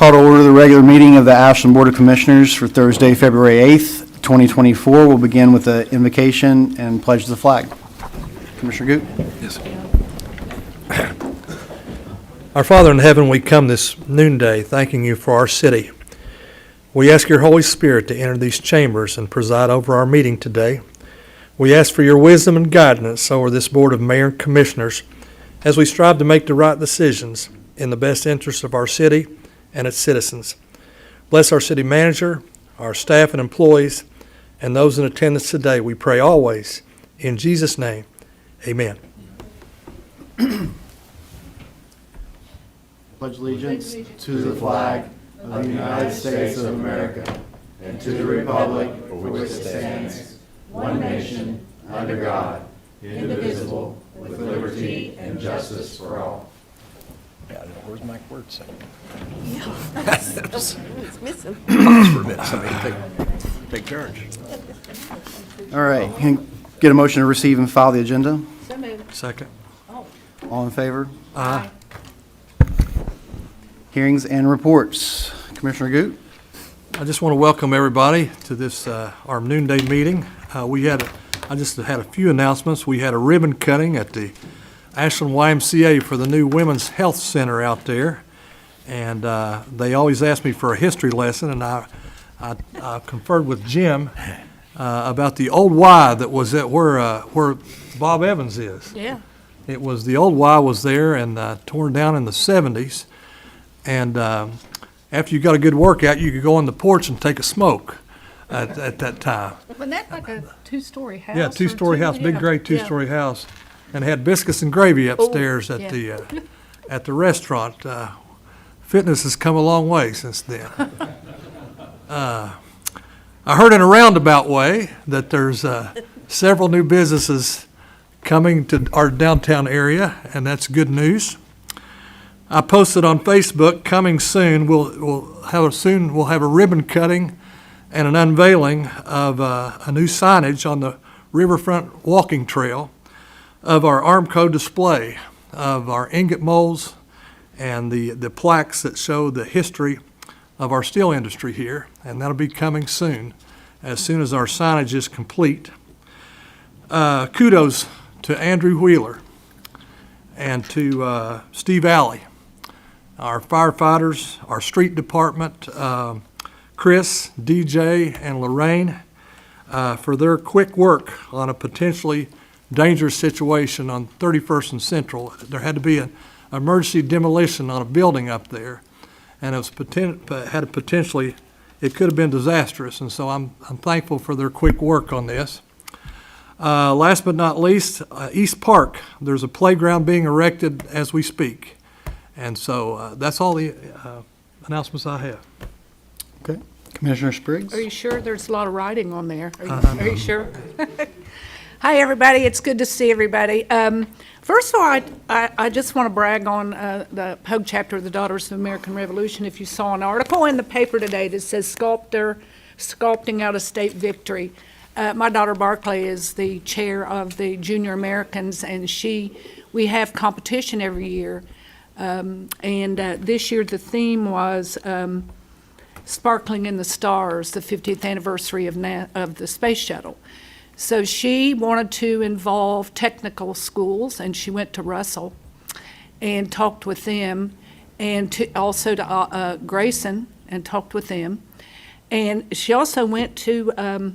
Call to order the regular meeting of the Ashland Board of Commissioners for Thursday, February 8th, 2024. We'll begin with the invocation and pledge the flag. Commissioner Goot. Yes. Our Father in heaven, we come this noonday thanking you for our city. We ask your Holy Spirit to enter these chambers and preside over our meeting today. We ask for your wisdom and guidance over this Board of Mayor and Commissioners as we strive to make the right decisions in the best interest of our city and its citizens. Bless our city manager, our staff and employees, and those in attendance today. We pray always in Jesus' name. Amen. Pledge allegiance to the flag of the United States of America and to the republic for which it stands, one nation, under God, indivisible, with liberty and justice for all. Where's my word say? It's missing. For a minute, somebody take charge. All right, can I get a motion to receive and file the agenda? So moved. Second. All in favor? Aye. Hearings and reports. Commissioner Goot. I just want to welcome everybody to this, our noonday meeting. I just had a few announcements. We had a ribbon cutting at the Ashland YMCA for the new Women's Health Center out there. And they always ask me for a history lesson, and I conferred with Jim about the old Y that was at where Bob Evans is. Yeah. It was, the old Y was there and torn down in the 70s. And after you got a good workout, you could go on the porch and take a smoke at that time. Wasn't that like a two-story house? Yeah, or two-story two? house, big Yeah. gray two-story house, and had biscuits and gravy upstairs at yeah. the restaurant. Fitness has come a long way since then. I heard in a roundabout way that there's several new businesses coming to our downtown area, and that's good news. I posted on Facebook, coming soon, we'll have a ribbon cutting and an unveiling of a new signage on the Riverfront Walking Trail of our Armco display of our ingot molds and the plaques that show the history of our steel industry here, and that'll be coming soon as our signage is complete. Kudos to Andrew Wheeler and to Steve Alley, our firefighters, our street department, Chris, DJ, and Lorraine, for their quick work on a potentially dangerous situation on 31st and Central. There had to be an emergency demolition on a building up there, and it could have been disastrous, and so I'm thankful for their quick work on this. Last but not least, East Park, there's a playground being erected as we speak. And so that's all the announcements I have. Okay. Commissioner Spriggs. Are you sure? There's a lot of writing on there. Are you sure? Hi, everybody. It's good to see everybody. First of all, I just want to brag on the Pogue chapter of the Daughters of the American Revolution. If you saw an article in the paper today that says sculpting out a state victory. My daughter Barclay is the chair of the Junior Americans, and we have competition every year. This year the theme was Sparkling in the Stars, the 50th anniversary of the space shuttle. So she wanted to involve technical schools, and she went to Russell and talked with them, and also to Grayson and talked with them. And she also went to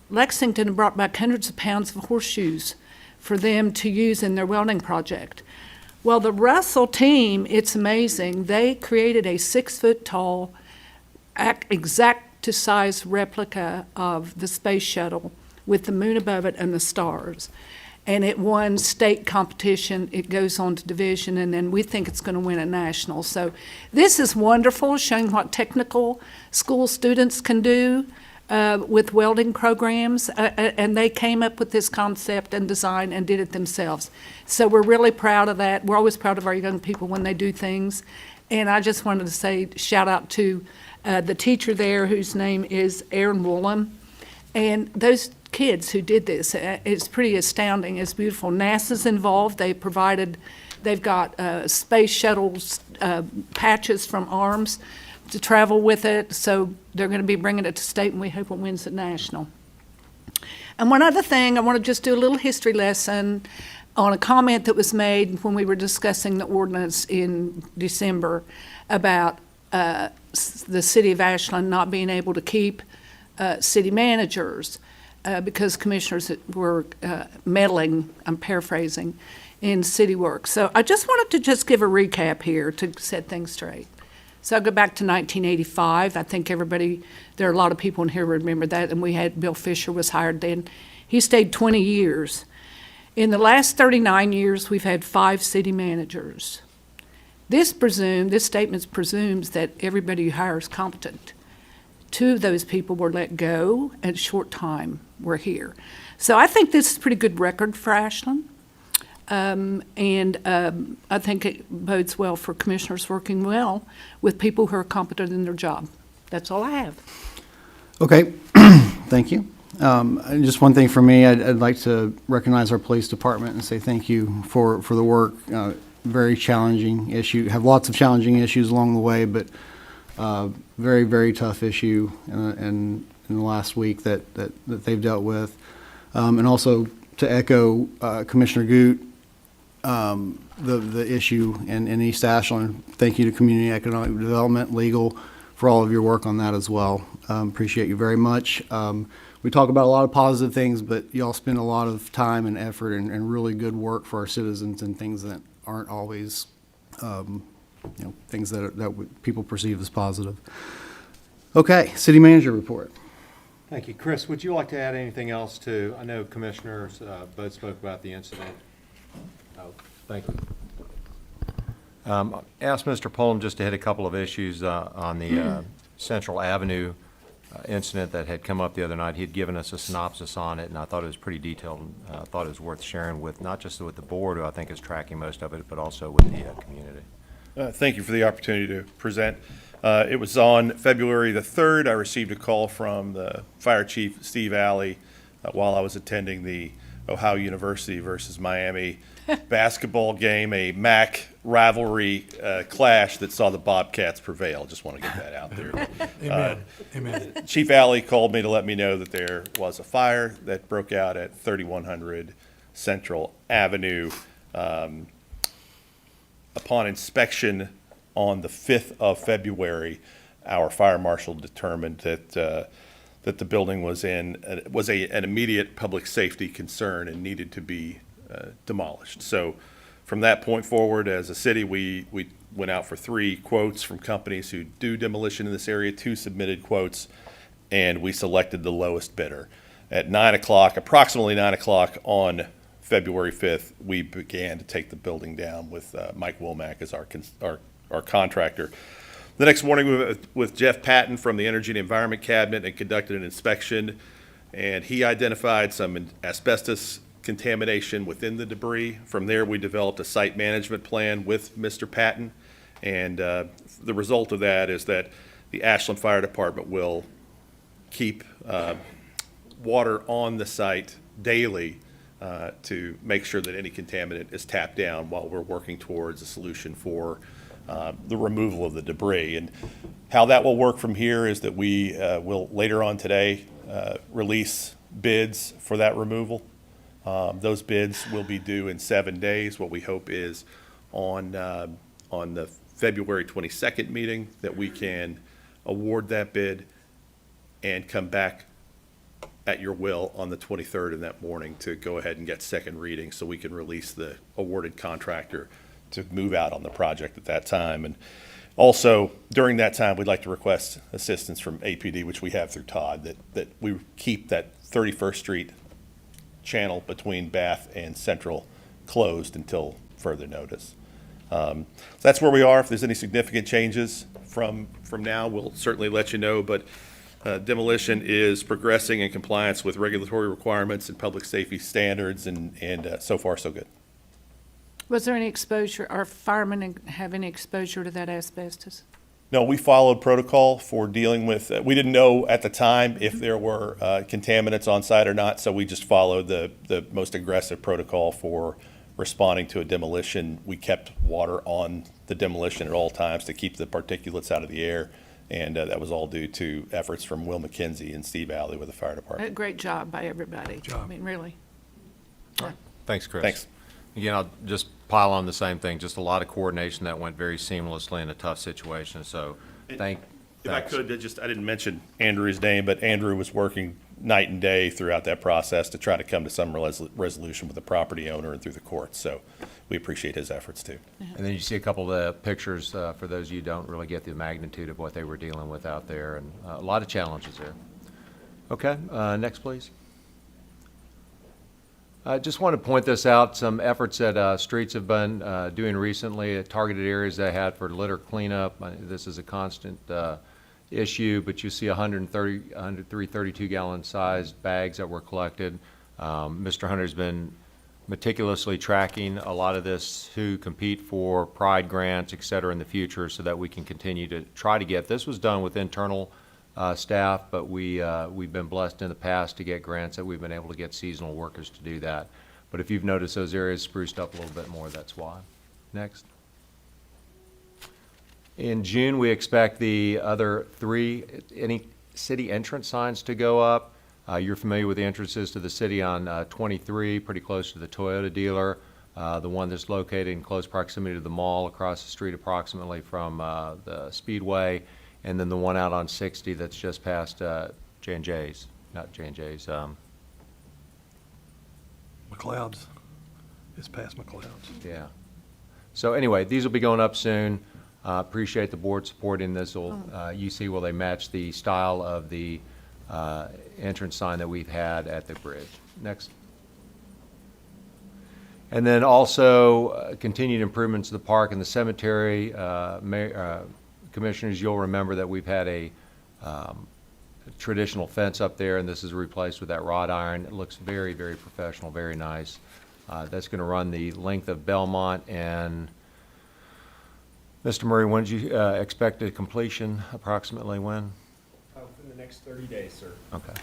Lexington and brought back hundreds of pounds of horseshoes for them to use in their welding project. Well, the Russell team, it's amazing. They created a 6-foot-tall, exact to size replica of the space shuttle with the moon above it and the stars. And it won state competition. It goes on to division, and then we think it's going to win a national. So this is wonderful, showing what technical school students can do with welding programs, and they came up with this concept and design and did it themselves. So we're really proud of that. We're always proud of our young people when they do things. And I just wanted to say, shout out to the teacher there whose name is Aaron Woolham. And those kids who did this. It's pretty astounding. It's beautiful. NASA's involved. They've got space shuttles, patches from arms to travel with it. So they're going to be bringing it to state, and we hope it wins at national. And one other thing, I want to just do a little history lesson on a comment that was made when we were discussing the ordinance in December about the city of Ashland not being able to keep city managers because commissioners were meddling, I'm paraphrasing, in city work. So I just wanted to just give a recap here to set things straight. So I'll go back to 1985. I think there are a lot of people in here who remember that, and we had Bill Fisher was hired then. He stayed 20 years. In the last 39 years, we've had 5 city managers. This statement presumes that everybody you hire is competent. 2 of those people were let go at a short time were here. So I think this is a pretty good record for Ashland. I think it bodes well for commissioners working well with people who are competent in their job. That's all I have. Okay, thank you. And just one thing for me, I'd like to recognize our police department and say thank you for the work. Very challenging issue, have lots of challenging issues along the way, but very, very tough issue in the last week that they've dealt with. And also to echo Commissioner Goot, the issue in East Ashland. Thank you to Community Economic Development, Legal, for all of your work on that as well. Appreciate you very much. We talk about a lot of positive things, but y'all spend a lot of time and effort and really good work for our citizens and things that aren't always, things that people perceive as positive. Okay, City Manager report. Thank you. Chris, would you like to add anything else to, I know commissioners both spoke about the incident. Oh, thank you. Ask Mr. Pullum just to hit a couple of issues on the Central Avenue incident that had come up the other night. He had given us a synopsis on it, and I thought it was pretty detailed, and I thought it was worth sharing with, not just with the board, who I think is tracking most of it, but also with the community. Thank you for the opportunity to present. It was on February the 3rd. I received a call from the Fire Chief, Steve Alley, while I was attending the Ohio University versus Miami basketball game, a MAC rivalry clash that saw the Bobcats prevail. Just want to get that out there. Amen. Amen. Chief Alley called me to let me know that there was a fire that broke out at 3100 Central Avenue. Upon inspection on the 5th of February, our fire marshal determined that that the building was an immediate public safety concern and needed to be demolished. So from that point forward, as a city, we went out for 3 quotes from companies who do demolition in this area. 2 submitted quotes, and we selected the lowest bidder. At 9 o'clock, approximately 9 o'clock on February 5th, we began to take the building down with Mike Womack as our contractor. The next morning, we went with Jeff Patton from the Energy and Environment Cabinet and conducted an inspection, and he identified some asbestos contamination within the debris. From there, we developed a site management plan with Mr. Patton, and the result of that is that the Ashland Fire Department will keep water on the site daily to make sure that any contaminant is tapped down while we're working towards a solution for the removal of the debris. And how that will work from here is that we will later on today release bids for that removal. Those bids will be due in 7 days. What we hope is on the February 22nd meeting that we can award that bid and come back at your will on the 23rd in that morning to go ahead and get second reading so we can release the awarded contractor to move out on the project at that time. And also, during that time, we'd like to request assistance from APD, which we have through Todd, that we keep that 31st Street channel between Bath and Central closed until further notice. So that's where we are. If there's any significant changes from now, we'll certainly let you know, but demolition is progressing in compliance with regulatory requirements and public safety standards, and so far, so good. Was there any exposure, or firemen have any exposure to that asbestos? No, we followed protocol for dealing with, we didn't know at the time if there were contaminants on site or not, so we just followed the most aggressive protocol for responding to a demolition. We kept water on the demolition at all times to keep the particulates out of the air, and that was all due to efforts from Will McKenzie and Steve Alley with the fire A department. great job by everybody. I mean, really. Yeah. Thanks, Chris. Thanks. Again, I'll just pile on the same thing, just a lot of coordination that went very seamlessly in a tough situation, so If I thanks. could, I didn't mention Andrew's name, but Andrew was working night and day throughout that process to try to come to some resolution with the property owner and through the courts. So we appreciate his efforts too. And then you see a couple of the pictures, for those of you who don't really get the magnitude of what they were dealing with out there, and a lot of challenges there. Okay, next, please. I just want to point this out, some efforts that streets have been doing recently, targeted areas they had for litter cleanup. This is a constant issue, but you see 103 32-gallon sized bags that were collected. Mr. Hunter's been meticulously tracking a lot of this to compete for Pride grants, et cetera, in the future, so that we can continue to try to get, this was done with internal staff, but we've been blessed in the past to get grants that we've been able to get seasonal workers to do that. But if you've noticed those areas spruced up a little bit more, that's why. Next. In June, we expect the other any city entrance signs to go up. You're familiar with the entrances to the city on 23, pretty close to the Toyota dealer. The one that's located in close proximity to the mall across the street approximately from the Speedway. And then the one out on 60 that's just past J&J's, not J&J's. McLeod's. It's past McLeod's. Yeah. So anyway, these will be going up soon. Appreciate the board supporting this. You see, will they match the style of the entrance sign that we've had at the bridge. Next. And then also continued improvements to the park and the cemetery. Commissioners, you'll remember that we've had a traditional fence up there, and this is replaced with that wrought iron. It looks very, very professional, very nice. That's going to run the length of Belmont. And Mr. Murray, when did you expect a completion, approximately when? Within the next 30 days, sir. Okay.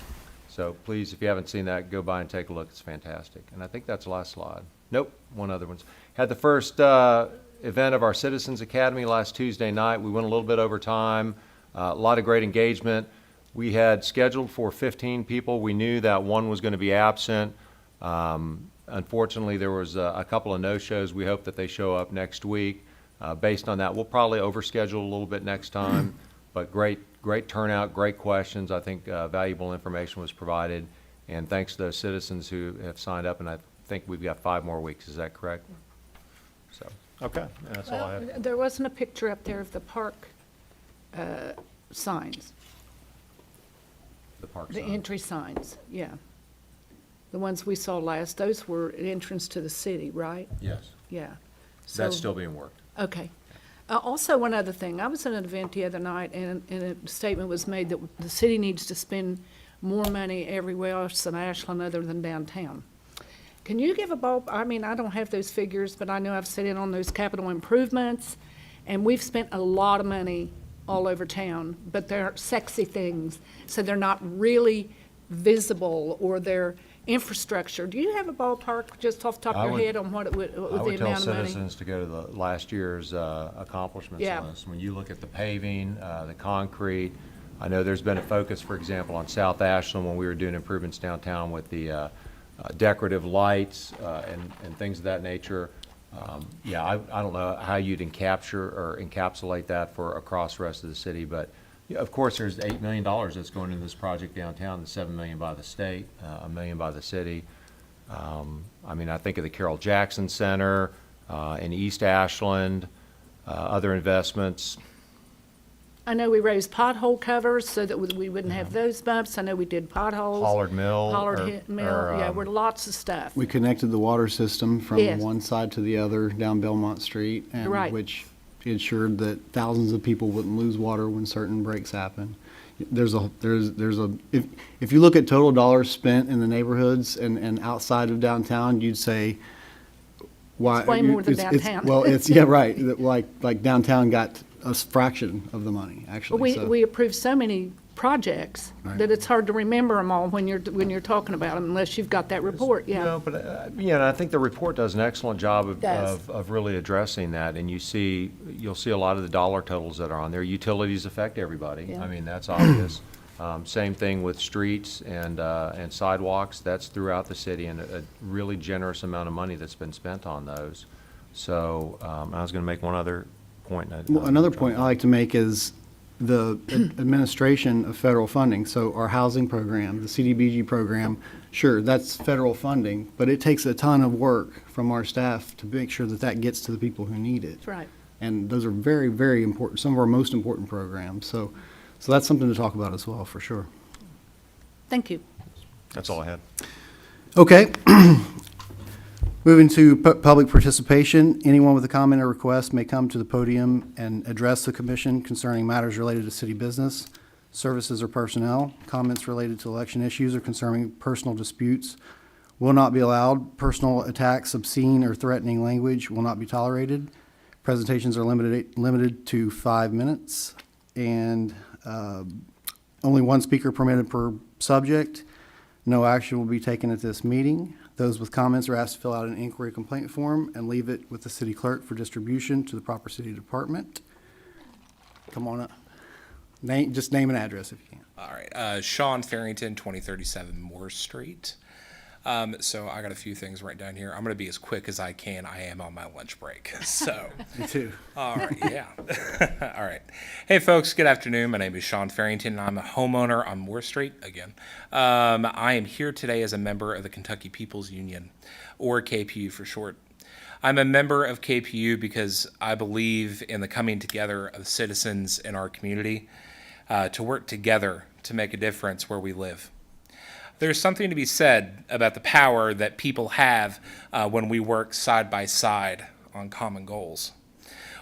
So please, if you haven't seen that, go by and take a look. It's fantastic. And I think that's the last slide. Nope, one other one. Had the first event of our Citizens Academy last Tuesday night. We went a little bit over time. A lot of great engagement. We had scheduled for 15 people. We knew that one was going to be absent. Unfortunately, there was a couple of no-shows. We hope that they show up next week. Based on that, we'll probably overschedule a little bit next time. But great turnout, great questions. I think valuable information was provided. And thanks to those citizens who have signed up, and I think we've got 5 more weeks. Is that correct? So, okay, that's all I have. Well, there wasn't a picture up there of the park signs, The park the sign. entry signs, yeah. The ones we saw last, those were an entrance to the city, right? Yes. Yeah. That's So- still being worked. Okay. Also, one other thing, I was at an event the other night, and a statement was made that the city needs to spend more money everywhere else in Ashland other than downtown. Can you give I mean, I don't have those figures, but I know I've sat in on those capital improvements, and we've spent a lot of money all over town, but they're sexy things, so they're not really visible, or they're infrastructure. Do you have a ballpark just off the top I of your would- head on what it would, I the would tell amount of money? citizens to go to the last year's accomplishments Yeah. list. When you look at the paving, the concrete, I know there's been a focus, for example, on South Ashland when we were doing improvements downtown with the decorative lights and things of that nature. Yeah, I don't know how you'd encapsulate that for across the rest of the city, but yeah, of course, there's $8 million that's going into this project downtown, the $7 million by the state, $1 million by the city. I mean, I think of the Carroll Jackson Center in East Ashland, other investments. I know we raised pothole covers so that we wouldn't have those bumps. I know we did potholes. Hollard Mill. Mill, yeah, we're lots of stuff. We connected the water system from Yes. one side to the other down Belmont Street, and Right. which ensured that thousands of people wouldn't lose water when certain breaks happen. If you look at total dollars spent in the neighborhoods and outside of downtown, you'd say, why? It's way more than it's- downtown. Well, it's, yeah, right. Like downtown got a fraction of the money, actually. We, So- we approve so many projects Right. that it's hard to remember them all when you're talking about them, unless you've got that report, yeah. No, but, I think the report does an excellent job Does. of really addressing that, and you'll see a lot of the dollar totals that are on there. Utilities affect everybody. Yeah. I mean, that's obvious. Same thing with streets and sidewalks. That's throughout the city, and a really generous amount of money that's been spent on those. So, I was gonna make one other point. Well, another point I like to make is the administration of federal funding. So our housing program, the CDBG program, sure, that's federal funding, but it takes a ton of work from our staff to make sure that that gets to the people who need it. That's right. And those are very, very important, some of our most important programs. So that's something to talk about as well, for sure. Thank you. That's all I had. Okay. Moving to public participation, anyone with a comment or request may come to the podium and address the commission concerning matters related to city business, services, or personnel. Comments related to election issues or concerning personal disputes will not be allowed. Personal attacks, obscene or threatening language will not be tolerated. Presentations are limited to 5 minutes, and only one speaker permitted per subject. No action will be taken at this meeting. Those with comments are asked to fill out an inquiry complaint form and leave it with the city clerk for distribution to the proper city department. Come on up. Just name and address if you can. All right, Sean Farrington, 2037 Moore Street. So I got a few things right down here. I'm gonna be as quick as I can. I am on my lunch break, so. Me too. All right, yeah. All right. Hey, folks, good afternoon. My name is Sean Farrington, and I'm a homeowner on Moore Street again. I am here today as a member of the Kentucky People's Union, or KPU for short. I'm a member of KPU because I believe in the coming together of citizens in our community to work together to make a difference where we live. There's something to be said about the power that people have when we work side by side on common goals,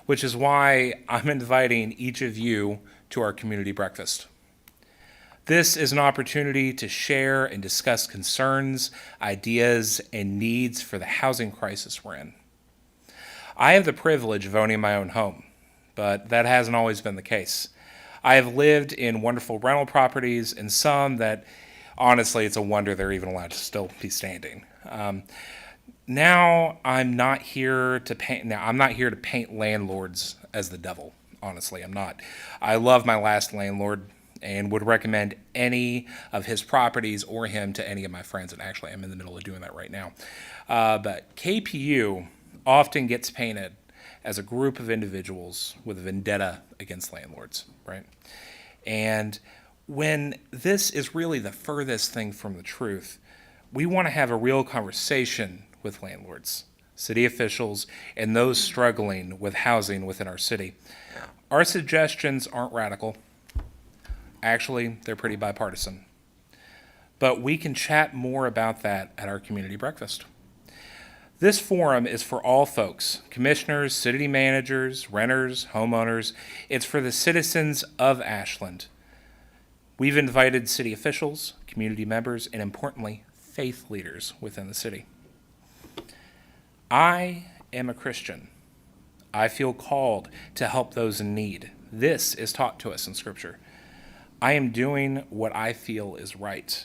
which is why I'm inviting each of you to our community breakfast. This is an opportunity to share and discuss concerns, ideas, and needs for the housing crisis we're in. I have the privilege of owning my own home, but that hasn't always been the case. I have lived in wonderful rental properties and some that honestly, it's a wonder they're even allowed to still be standing. Now I'm not here to paint landlords as the devil. Honestly, I'm not. I love my last landlord and would recommend any of his properties or him to any of my friends. And actually, I'm in the middle of doing that right now. But KPU often gets painted as a group of individuals with a vendetta against landlords, right? And when this is really the furthest thing from the truth, we want to have a real conversation with landlords, city officials, and those struggling with housing within our city. Our suggestions aren't radical. Actually, they're pretty bipartisan. But we can chat more about that at our community breakfast. This forum is for all folks, commissioners, city managers, renters, homeowners. It's for the citizens of Ashland. We've invited city officials, community members, and importantly, faith leaders within the city. I am a Christian. I feel called to help those in need. This is taught to us in Scripture. I am doing what I feel is right,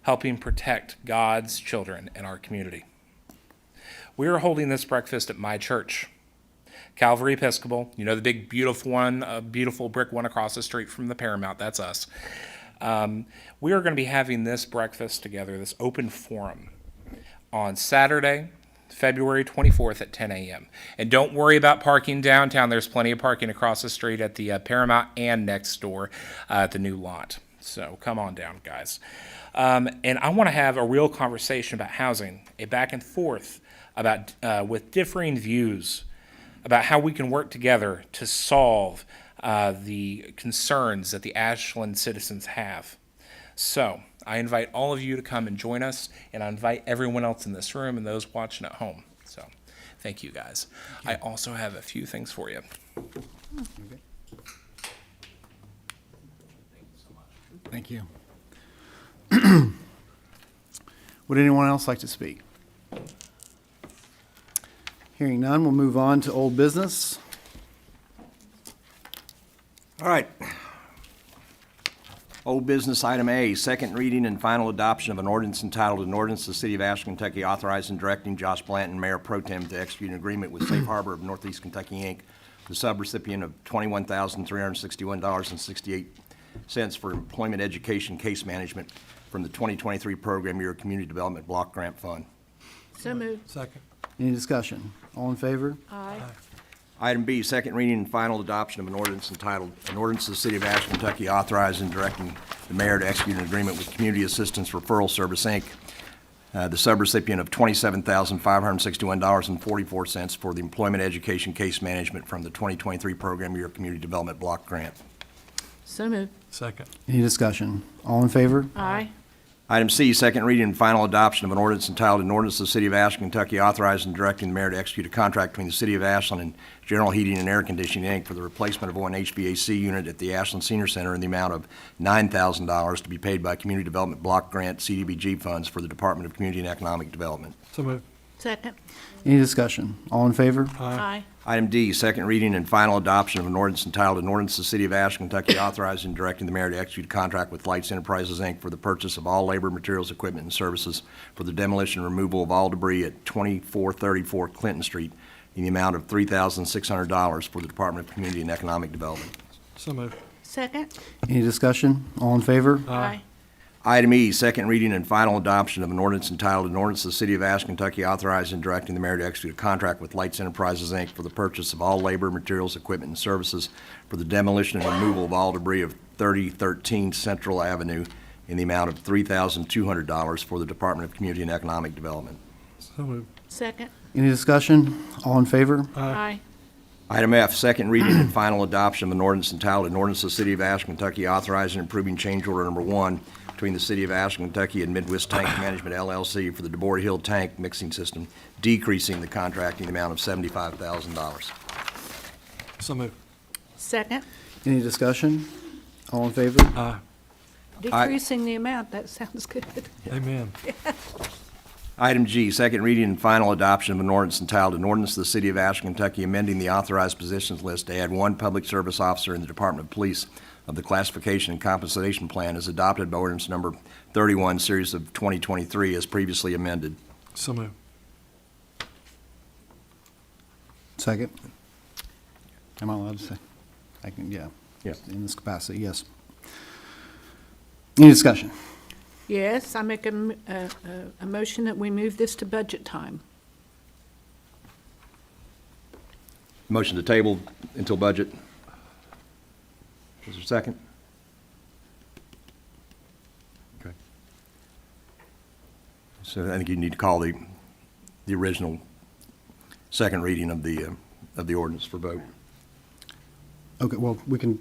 helping protect God's children in our community. We are holding this breakfast at my church, Calvary Episcopal. You know, the big, beautiful one, beautiful brick one across the street from the Paramount. That's us. We are going to be having this breakfast together, this open forum, on Saturday, February 24th at 10 a.m. And don't worry about parking downtown. There's plenty of parking across the street at the Paramount and next door at the new lot. So come on down, guys. And I want to have a real conversation about housing, a back and forth about with differing views about how we can work together to solve the concerns that the Ashland citizens have. So I invite all of you to come and join us, and I invite everyone else in this room and those watching at home. So thank you, guys. I also have a few things for you. Thank you. Would anyone else like to speak? Hearing none, we'll move on to old business. All right. Old business item A, second reading and final adoption of an ordinance entitled, an ordinance to the City of Ashland, Kentucky authorizing and directing Josh Blanton, Mayor Pro Tem, to execute an agreement with Safe Harbor of Northeast Kentucky, Inc., the subrecipient of $21,361.68 for employment education case management from the 2023 Program Year Community Development Block Grant Fund. So moved. Second. Any discussion? All in favor? Aye. Item B, second reading and final adoption of an ordinance entitled, an ordinance to the City of Ashland, Kentucky authorizing and directing the mayor to execute an agreement with Community Assistance Referral Service, Inc., the subrecipient of $27,561.44 for the employment education case management from the 2023 Program Year Community Development Block Grant. So moved. Second. Any discussion? All in favor? Aye. Item C, second reading and final adoption of an ordinance entitled, an ordinance to the City of Ashland, Kentucky authorizing and directing the mayor to execute a contract between the City of Ashland and General Heating and Air Conditioning, Inc. for the replacement of one HVAC unit at the Ashland Senior Center in the amount of $9,000 to be paid by Community Development Block Grant CDBG funds for the Department of Community and Economic Development. So moved. Second. Any discussion? All in favor? Aye. Item D, second reading and final adoption of an ordinance entitled, an ordinance to the City of Ashland, Kentucky authorizing and directing the mayor to execute a contract with Lights Enterprises, Inc. for the purchase of all labor, materials, equipment, and services for the demolition and removal of all debris at 2434 Clinton Street in the amount of $3,600 for the Department of Community and Economic Development. So moved. Second. Any discussion? All in favor? Aye. Item E, second reading and final adoption of an ordinance entitled, an ordinance to the City of Ashland, Kentucky authorizing and directing the mayor to execute a contract with Lights Enterprises, Inc. for the purchase of all labor, materials, equipment, and services for the demolition and removal of all debris of 3013 Central Avenue in the amount of $3,200 for the Department of Community and Economic Development. So moved. Second. Any discussion? All in favor? Aye. Item F, second reading and final adoption of an ordinance entitled, an ordinance to the City of Ashland, Kentucky authorizing and approving change order number 1 between the City of Ashland, Kentucky and Midwest Tank Management LLC for the DeBoer Hill Tank Mixing System, decreasing the contract in the amount of $75,000. So moved. Second. Any discussion? All in favor? Aye. Decreasing the amount, that sounds good. Amen. Item G, second reading and final adoption of an ordinance entitled, an ordinance to the City of Ashland, Kentucky amending the authorized positions list to add one public service officer in the Department of Police of the classification and compensation plan as adopted by ordinance number 31, series of 2023, as previously amended. So moved. Second. Am I allowed to say? I can, yeah. Yeah. In this capacity, yes. Any discussion? Yes, I make a motion that we move this to budget time. Motion to table until budget. Is there a second? Okay. So I think you need to call the original second reading of the ordinance for vote. Okay, well, we can,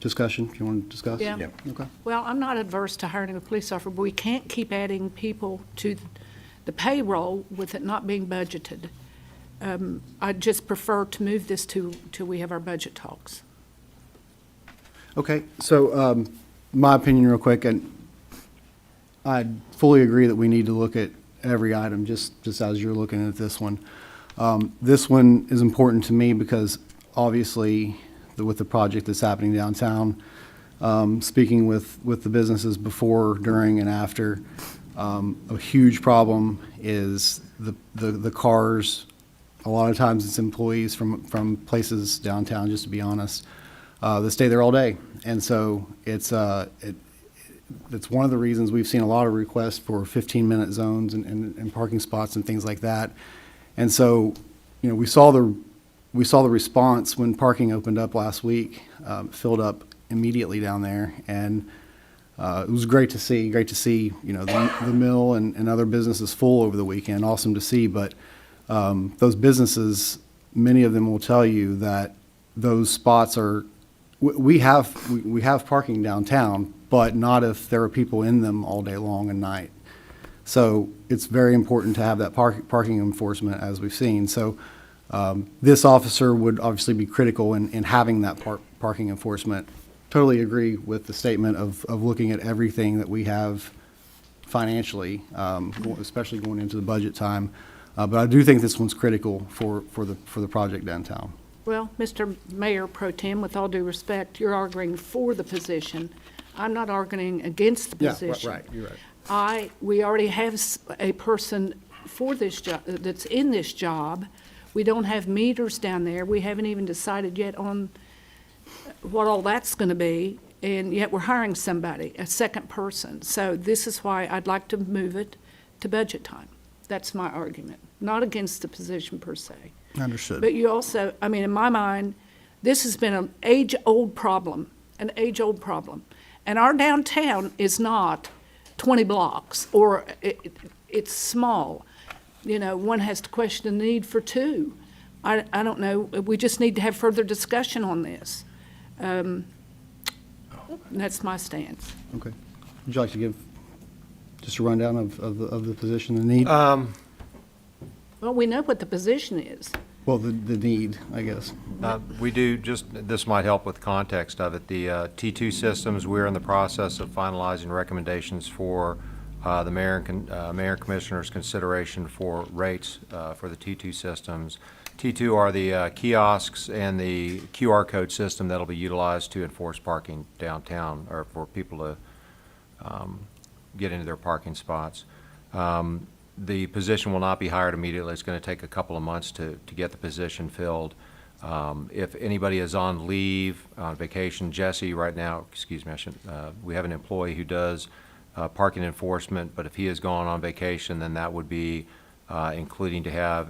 discussion, if you want to discuss? Yeah. Yeah. Okay. Well, I'm not adverse to hiring a police officer, but we can't keep adding people to the payroll with it not being budgeted. I'd just prefer to move this till we have our budget talks. Okay, so, my opinion real quick, and I fully agree that we need to look at every item, just as you're looking at this one. This one is important to me because obviously, with the project that's happening downtown, speaking with the businesses before, during, and after, a huge problem is the cars. A lot of times it's employees from places downtown, just to be honest, that stay there all day. And so it's one of the reasons we've seen a lot of requests for 15-minute zones and parking spots and things like that. And so, you know, we saw the response when parking opened up last week, filled up immediately down there. And it was great to see, you know, the mill and other businesses full over the weekend. Awesome to see. But those businesses, many of them will tell you that those spots are, we have parking downtown, but not if there are people in them all day long and night. So it's very important to have that parking enforcement, as we've seen. So this officer would obviously be critical in having that parking enforcement. Totally agree with the statement of looking at everything that we have financially, especially going into the budget time. But I do think this one's critical for the project downtown. Well, Mr. Mayor Pro Tem, with all due respect, you're arguing for the position. I'm not arguing against the position. you're right. We already have a person for this job, that's in this job. We don't have meters down there. We haven't even decided yet on what all that's gonna be, and yet we're hiring somebody, a second person. So this is why I'd like to move it to budget time. That's my argument, not against the position per se. Understood. But you also, I mean, in my mind, this has been an age-old problem, an age-old problem. And our downtown is not 20 blocks, or it's small. You know, one has to question the need for two. I don't know, we just need to have further discussion on this. And that's my stance. Okay. Would you like to give just a rundown of the position, the need? Well, we know what the position is. Well, the need, I guess. We do, this might help with context of it. The T2 systems, we're in the process of finalizing recommendations for the mayor and commissioner's consideration for rates for the T2 systems. T2 are the kiosks and the QR code system that'll be utilized to enforce parking downtown, or for people to get into their parking spots. The position will not be hired immediately. It's going to take a couple of months to get the position filled. If anybody is on leave, on vacation, Jesse right now, excuse me, we have an employee who does parking enforcement, but if he has gone on vacation, then that would be including to have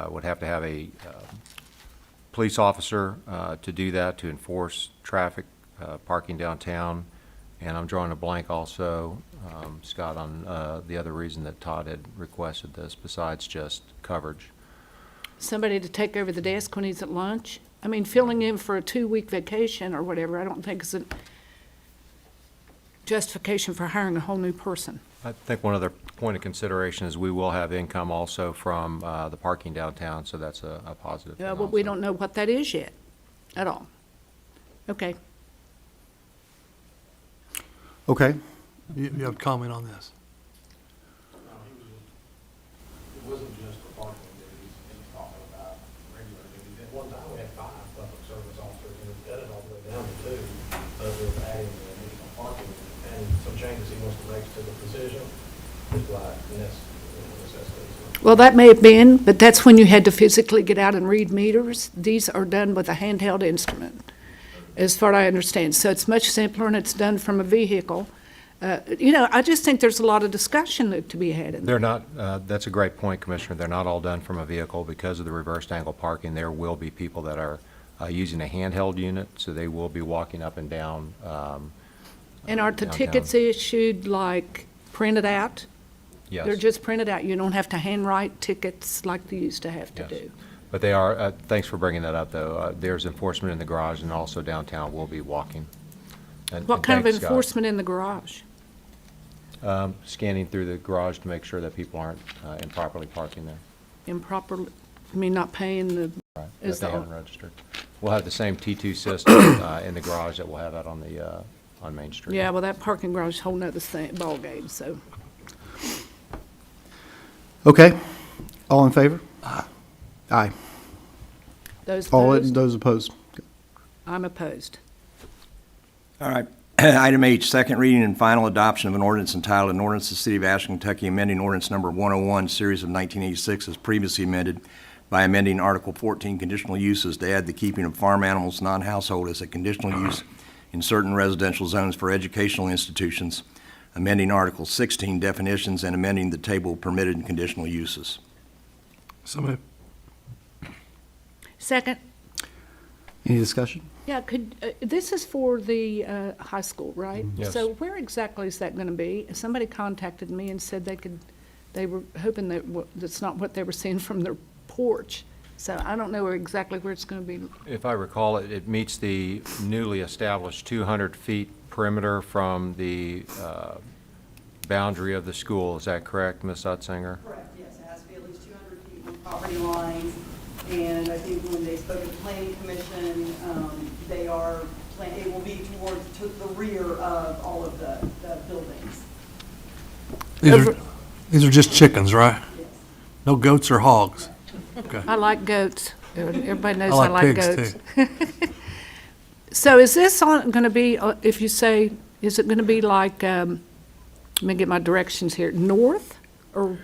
would have to have a police officer to do that, to enforce traffic parking downtown. And I'm drawing a blank also, Scott, on the other reason that Todd had requested this, besides just coverage. Somebody to take over the desk when he's at lunch? I mean, filling in for a 2-week vacation or whatever, I don't think is a justification for hiring a whole new person. I think one other point of consideration is we will have income also from the parking downtown, so that's a positive thing Yeah, but we also. don't know what that is yet, at all. Okay. Okay. You have a comment on this? It wasn't just for parking duties, he's talking about regular duties. At one time, we had 5 public service officers, and we've cut it all the way down to 2, but we're adding the additional parking, and some changes he wants to make to the position is why necessity. Well, that may have been, but that's when you had to physically get out and read meters. These are done with a handheld instrument, as far as I understand. So it's much simpler, and it's done from a vehicle. You know, I just think there's a lot of discussion to be had in there. They're not, that's a great point, Commissioner. They're not all done from a vehicle because of the reversed angle parking. There will be people that are using a handheld unit, so they will be walking up and down. And are the downtown. tickets issued, like, printed out? Yes. They're just printed out. You don't have to handwrite tickets like they used to have to Yes. do. But they are, thanks for bringing that up, though. There's enforcement in the garage, and also downtown will be walking. What kind of enforcement in the garage? Scanning through the garage to make sure that people aren't improperly parking there. Improper, I mean, not paying the, Right, Is that they the- haven't registered. We'll have the same T2 system in the garage that we'll have out on the, on Main Street. yeah, well, that parking garage is a whole nother thing, ballgame, so. Okay. All in favor? Aye. Those All, opposed? those opposed? I'm opposed. All right. Item H, second reading and final adoption of an ordinance entitled, an ordinance of the City of Ashland, Kentucky, amending ordinance number 101, series of 1986, as previously amended by amending Article 14, conditional uses, to add the keeping of farm animals, non-household, as a conditional use in certain residential zones for educational institutions, amending Article 16, definitions, and amending the table of permitted and conditional uses. So moved. Second, Any discussion? yeah, this is for the high school, right? Yes. So where exactly is that going to be? Somebody contacted me and said they were hoping that that's not what they were seeing from their porch. So I don't know exactly where it's going to be. If I recall, it meets the newly established 200 feet perimeter from the boundary of the school. Is that correct, Ms. Utzinger? Correct, yes, it has to be at least 200 feet from property lines, and I think when they spoke at the planning commission, it will be to the rear of all of the buildings. These are just chickens, right? Yes. No goats or hogs? Okay. I like goats. Everybody knows I I like like pigs, goats. So is this going to be, if you say, is it going to be like, let me get my directions here, north or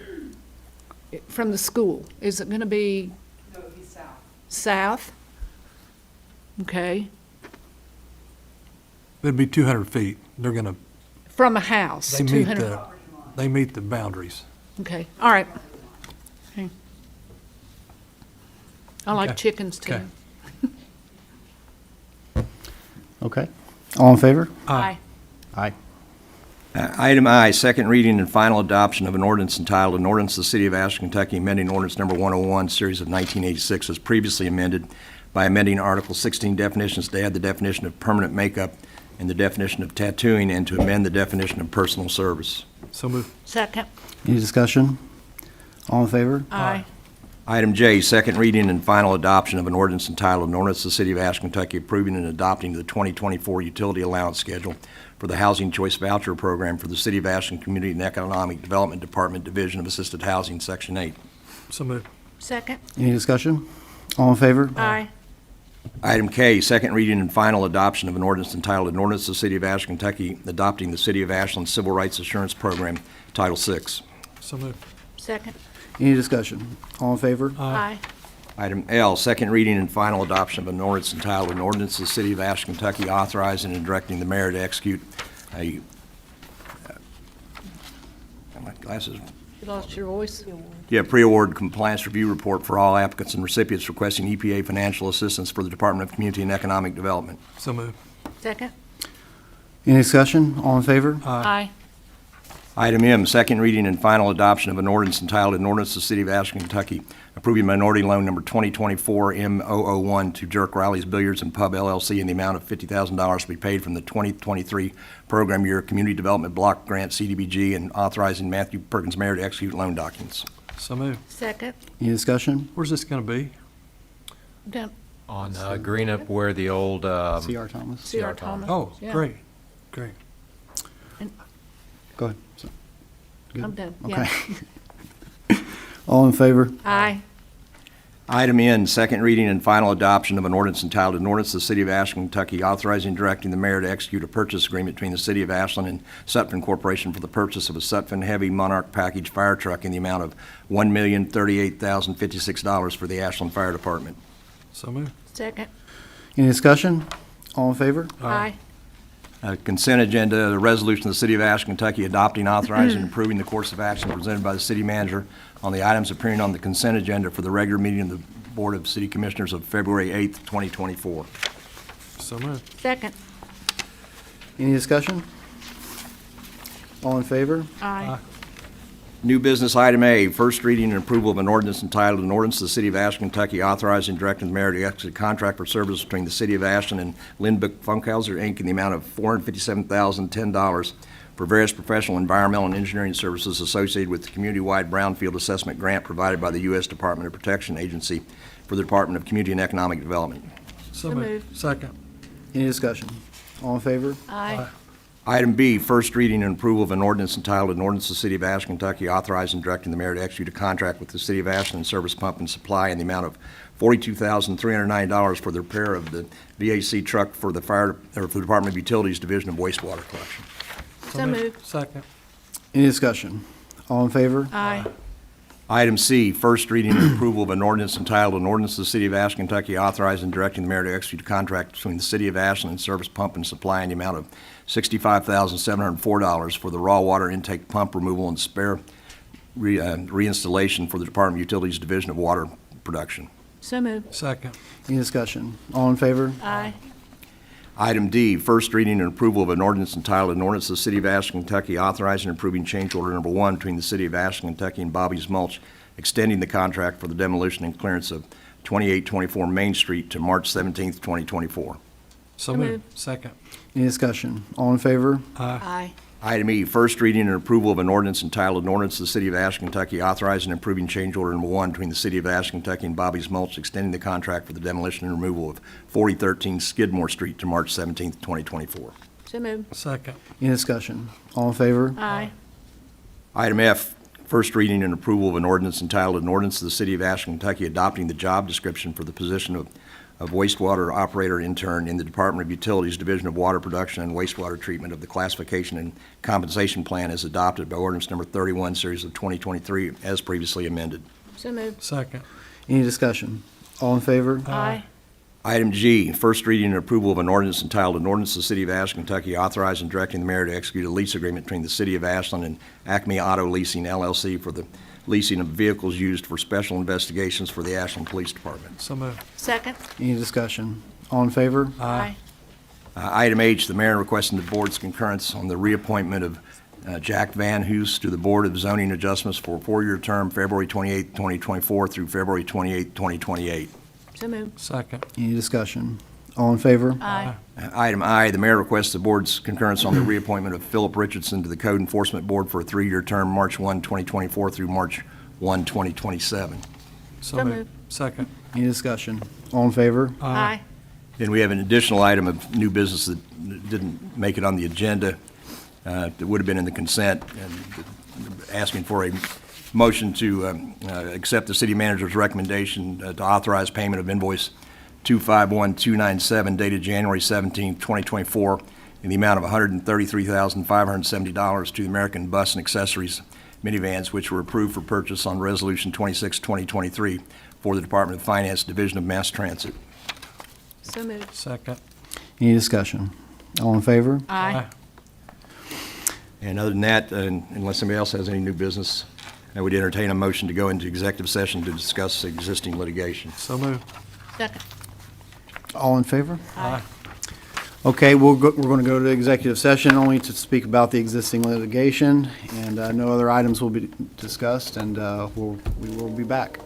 from the school? Is it going to be No, it'd be south. south? Okay, It'd be 200 feet. They're going to, from a house, they meet 200? the, they meet the boundaries. Okay, all right. Okay. I like Okay. chickens too. Okay. Okay. All in favor? Aye. Aye. Item I, second reading and final adoption of an ordinance entitled, "An Ordinance to the City of Ashland, Kentucky amending ordinance number 101, series of 1986, as previously amended by amending Article 16 definitions to add the definition of permanent makeup and the definition of tattooing, and to amend the definition of personal service." So move. Second. Any discussion? All in favor? Aye. Item J, second reading and final adoption of an ordinance entitled, "An Ordinance to the City of Ashland, Kentucky approving and adopting the 2024 utility allowance schedule for the Housing Choice Voucher Program for the City of Ashland Community and Economic Development Department, Division of Assisted Housing, Section 8." So move. Second. Any discussion? All in favor? Aye. Item K, second reading and final adoption of an ordinance entitled, "An Ordinance to the City of Ashland, Kentucky adopting the City of Ashland Civil Rights Assurance Program, Title VI." So move. Second. Any discussion? All in favor? Aye. Item L, second reading and final adoption of an ordinance entitled, "An Ordinance to the City of Ashland, Kentucky authorizing and directing the mayor to execute a," my glasses, You lost your voice? pre-award compliance review report for all applicants and recipients requesting EPA financial assistance for the Department of Community and Economic Development. So move. Second. Any discussion? All in favor? Aye. Item M, second reading and final adoption of an ordinance entitled, "An Ordinance to the City of Ashland, Kentucky approving minority loan number 2024 M001 to Jerk Riley's Billiards and Pub LLC in the amount of $50,000 to be paid from the 2023 program year Community Development Block Grant CDBG, and authorizing Matthew Perkins Mayor to execute loan documents." So move. Second. Any discussion? Where's this going to be? Down, On Greenup where the old, C.R. Thomas? C.R. Thomas. Oh, Yeah. great, great. Go ahead. So- I'm done, yeah. Okay. All in favor? Aye. Item N, second reading and final adoption of an ordinance entitled, "An Ordinance to the City of Ashland, Kentucky authorizing and directing the mayor to execute a purchase agreement between the City of Ashland and Sutphen Corporation for the purchase of a Sutphen Heavy Monarch Package fire truck in the amount of $1,038,056 for the Ashland Fire Department." So move. Second. Any discussion? All in favor? Aye. Consent agenda, the resolution of the City of Ashland, Kentucky adopting, authorizing, and approving the course of action presented by the city manager on the items appearing on the consent agenda for the regular meeting of the Board of City Commissioners of February 8th, 2024. So move. Second. Any discussion? All in favor? Aye. New business item A, first reading and approval of an ordinance entitled, "An Ordinance to the City of Ashland, Kentucky authorizing and directing the mayor to execute a contract for service between the City of Ashland and Lindbeck Funkhauser, Inc. in the amount of $457,010 for various professional, environmental, and engineering services associated with the community-wide brownfield assessment grant provided by the U.S. Department of Protection Agency for the Department of Community and Economic Development." So So move. moved. Second. Any discussion? All in favor? Aye. Item B, first reading and approval of an ordinance entitled, "An Ordinance to the City of Ashland, Kentucky authorizing and directing the mayor to execute a contract with the City of Ashland Service Pump and Supply in the amount of $42,309 for the repair of the VAC truck for the fire, or for the Department of Utilities Division of Wastewater Collection." So moved. Second. Any discussion? All in favor? Aye. Item C, first reading and approval of an ordinance entitled, "An Ordinance to the City of Ashland, Kentucky authorizing and directing the mayor to execute a contract between the City of Ashland and Service Pump and Supply in the amount of $65,704 for the raw water intake pump removal and spare reinstallation for the Department of Utilities Division of Water Production." So moved. Second. Any discussion? All in favor? Aye. Item D, first reading and approval of an ordinance entitled, "An Ordinance to the City of Ashland, Kentucky authorizing and approving change order number 1 between the City of Ashland, Kentucky and Bobby's Mulch, extending the contract for the demolition and clearance of 2824 Main Street to March 17th, 2024. So So move. moved. Second. Any discussion? All in favor? Aye. Aye. Item E, first reading and approval of an ordinance entitled, "An Ordinance to the City of Ashland, Kentucky authorizing and approving change order number 1 between the City of Ashland, Kentucky and Bobby's Mulch, extending the contract for the demolition and removal of 4013 Skidmore Street to March 17th, 2024. So moved. Second. Any discussion? All in favor? Aye. Item F, First reading and approval of an ordinance entitled, "An Ordinance of the City of Ashland, Kentucky adopting the job description for the position of wastewater operator intern in the Department of Utilities Division of Water Production and Wastewater Treatment of the Classification and Compensation Plan as adopted by ordinance number 31, series of 2023, as previously amended." So moved. Second. Any discussion? All in favor? Aye. Item G, first reading and approval of an ordinance entitled, "An Ordinance of the City of Ashland, Kentucky authorizing and directing the mayor to execute a lease agreement between the City of Ashland and Acme Auto Leasing LLC for the leasing of vehicles used for special investigations for the Ashland Police Department." So moved. Second. Any discussion? All in favor? Aye. Item H, the mayor requesting the board's concurrence on the reappointment of Jack Van Hoos to the Board of Zoning Adjustments for a 4-year term, February 28, 2024 through February 28, 2028. So moved. Second. Any discussion? All in favor? Aye. Item I, the mayor requests the board's concurrence on the reappointment of Philip Richardson to the Code Enforcement Board for a 3-year term, March 1, 2024 through March 1, 2027. So So moved. moved. Second. Any discussion? All in favor? Aye. Then we have an additional item of new business that didn't make it on the agenda, that would have been in the consent, and asking for a motion to accept the city manager's recommendation to authorize payment of invoice 251297 dated January 17, 2024, in the amount of $133,570 to the American Bus and Accessories minivans, which were approved for purchase on Resolution 26, 2023, for the Department of Finance, Division of Mass Transit. So moved. Second. Any discussion? All in favor? Aye. And other than that, unless somebody else has any new business, I would entertain a motion to go into executive session to discuss existing litigation. So moved. Second. All in favor? Aye. Okay, we're going to go to executive session only to speak about the existing litigation, and no other items will be discussed, and we will be back.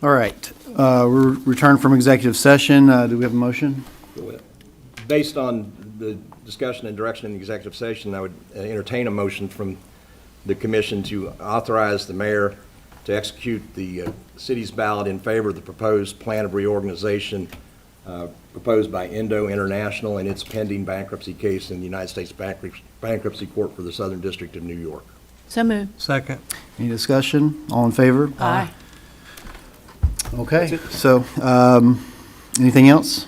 All right, we're returned from executive session. Do we have a motion? Based on the discussion and direction in the executive session, I would entertain a motion from the commission to authorize the mayor to execute the city's ballot in favor of the proposed plan of reorganization proposed by Indo International in its pending bankruptcy case in the United States Bankruptcy Court for the Southern District of New York. So moved. Second. Any discussion? All in favor? Aye. Okay, so, anything else?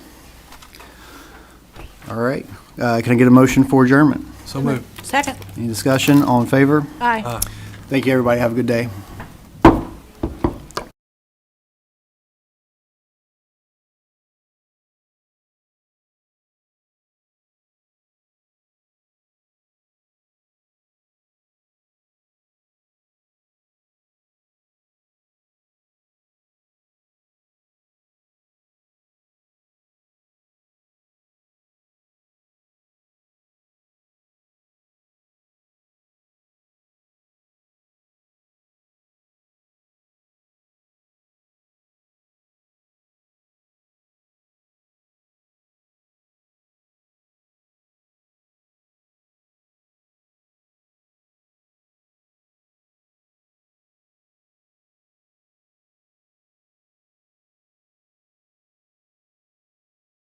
All right, can I get a motion for adjournment? So moved. Second. Any discussion? All in favor? Aye. Thank you, everybody. Have a good day.